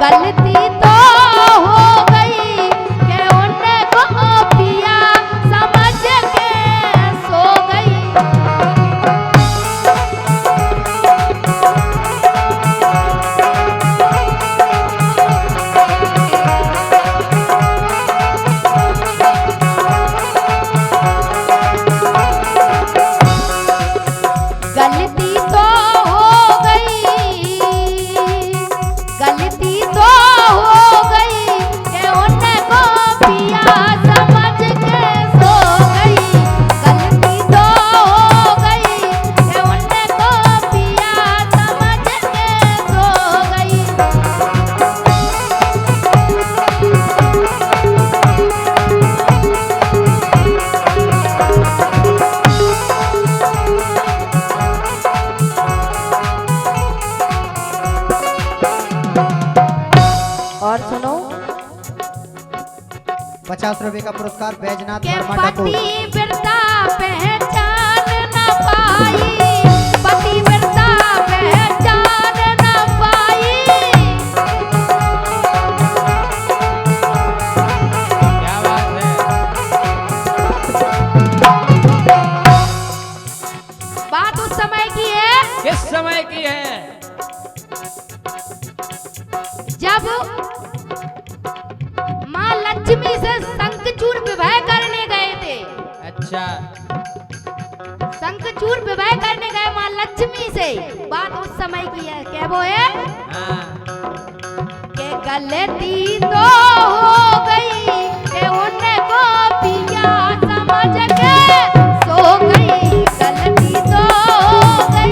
गलती तो हो गई कि उनको पिया समझ के सो गई। गलती तो हो गई, गलती तो हो गई कि उनको पिया समझ के सो गई। गलती तो हो गई कि उनको पिया समझ के सो गई। और सुनो 50 रुपए का पुरस्कार बैजनाथ के वर्मा पति ठाकुर। बिरता पहचान न पाई, पति बिरता पहचान न पाई। क्या बात है। बात उस समय की है किस समय की है? जब माँ लक्ष्मी से शंखचूड़ विवाह करने गए थे। अच्छा। शंखचूड़ विवाह करने गए माँ लक्ष्मी से। बात उस समय की है। क्या वो है हाँ। कि गलती तो हो गई कि उनको पिया समझ के सो गई। गलती तो हो गई।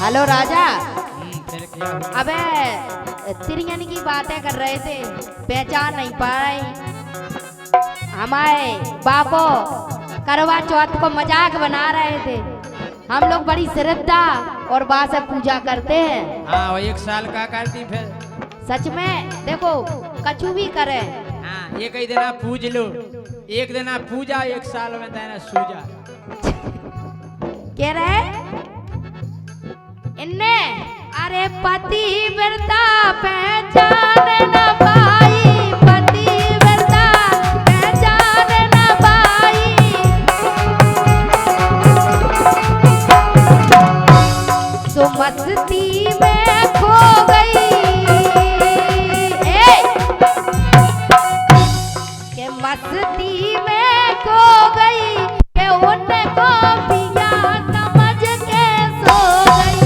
हेलो राजा, फिर क्या हुआ? अबे तिरंगन की बातें कर रहे थे, पहचान नहीं पाए। हमारे बापो करवा चौथ को मजाक बना रहे थे। हम लोग बड़ी श्रद्धा और बा से पूजा करते हैं। हाँ वो 1 साल का करती फिर। सच में देखो कछु भी करे। हाँ एक ही दिन आप पूज लो, एक दिन आप पूजा 1 साल में देना सूजा। कह रहे इन्ने अरे पति बिरता पहचान न पाई, पति बिरता पहचान न पाई। सो मस्ती में खो गई, के मस्ती में खो गई के उनको पिया समझ के सो गई।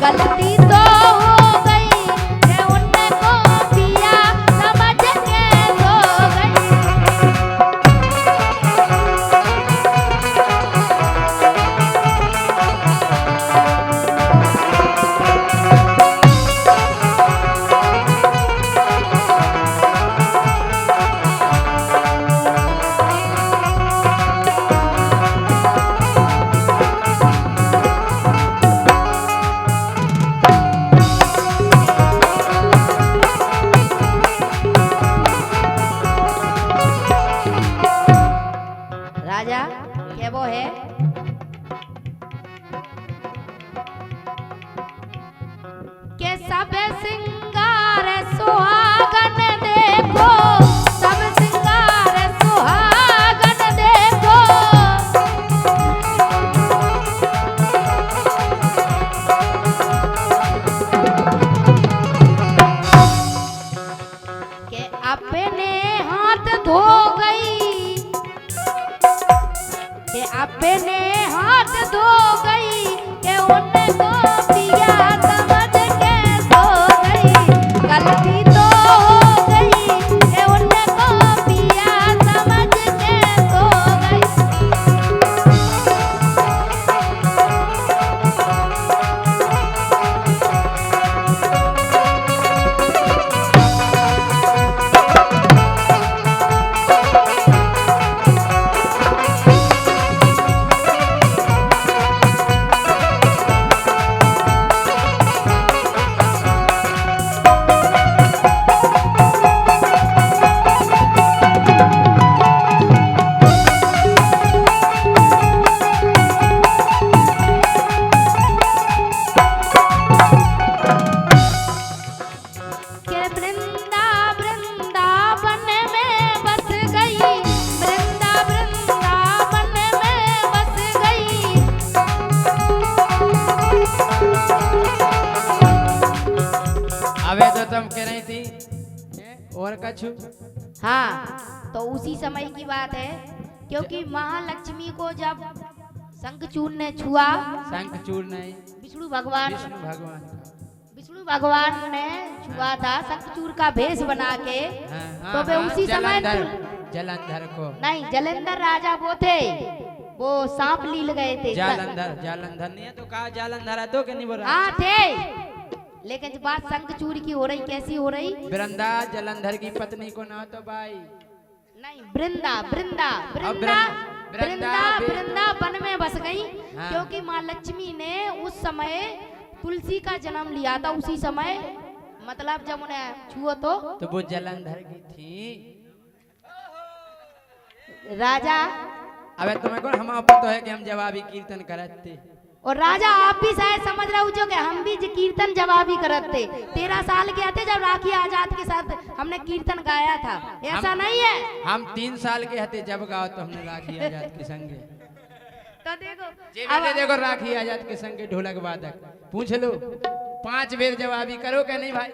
गलती तो हो गई अबे तो तुम कह रही थी और कछु। हाँ, तो उसी समय की बात है, क्योंकि महालक्ष्मी को जब शंखचूड़ ने छुआ, शंखचूड़ नहीं, विष्णु भगवान विष्णु भगवान का। विष्णु भगवान ने छुआ था शंखचूड़ का भेष बना के। हाँ, तो वे उसी समय जलंधर को नहीं, जलंधर राजा वो थे, वो सांप लील गए थे। जालंधर नहीं है तो कहा जालंधर है तो क्या नहीं बोल रहा। हाँ थे, लेकिन जब बात शंखचूड़ की हो रही, कैसी हो रही? वृंदा जलंधर की पत्नी को ना तो भाई नहीं, वृंदा वृंदा वृंदा वृंदा वृंदा वन में बस गई। हाँ। क्योंकि माँ लक्ष्मी ने उस समय तुलसी का जन्म लिया था, उसी समय मतलब जब उन्हें छुओ तो वो जलंधर की थी राजा। अबे तुम्हें कौन हम आप तो है कि हम जवाबी कीर्तन करते। और राजा आप भी शायद समझ रहे हो जो कि हम भी कीर्तन जवाबी करते। 13 साल के आते जब राखी आजाद के साथ हमने कीर्तन गाया था, ऐसा नहीं है। हम 3 साल के हते जब गाओ तो हमने राखी आजाद के संगे। तो देखो देखो राखी आजाद के संगे ढोलक वादक पूछ लो 5 बेर जवाबी करो क्या नहीं भाई।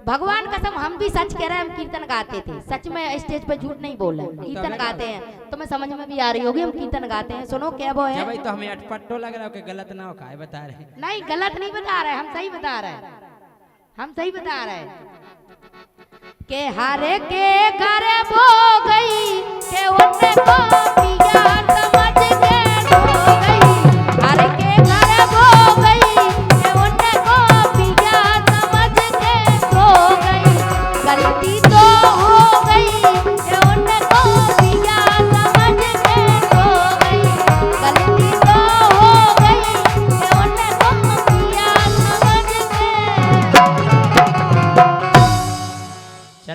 भगवान कसम हम भी सच कह रहे हैं, हम कीर्तन गाते थे, सच में स्टेज पे झूठ नहीं बोल रहे, कीर्तन गाते हैं। तुम्हें समझ में भी आ रही होगी हम कीर्तन गाते हैं। सुनो क्या वो है भाई, तो हमें अटपटो लग रहा है कि गलत ना हो का है बता रहे। नहीं, गलत नहीं बता रहे, हम सही बता रहे हैं, हम सही बता रहे हैं। के हारे के घर वो गई के उन्हें को पिया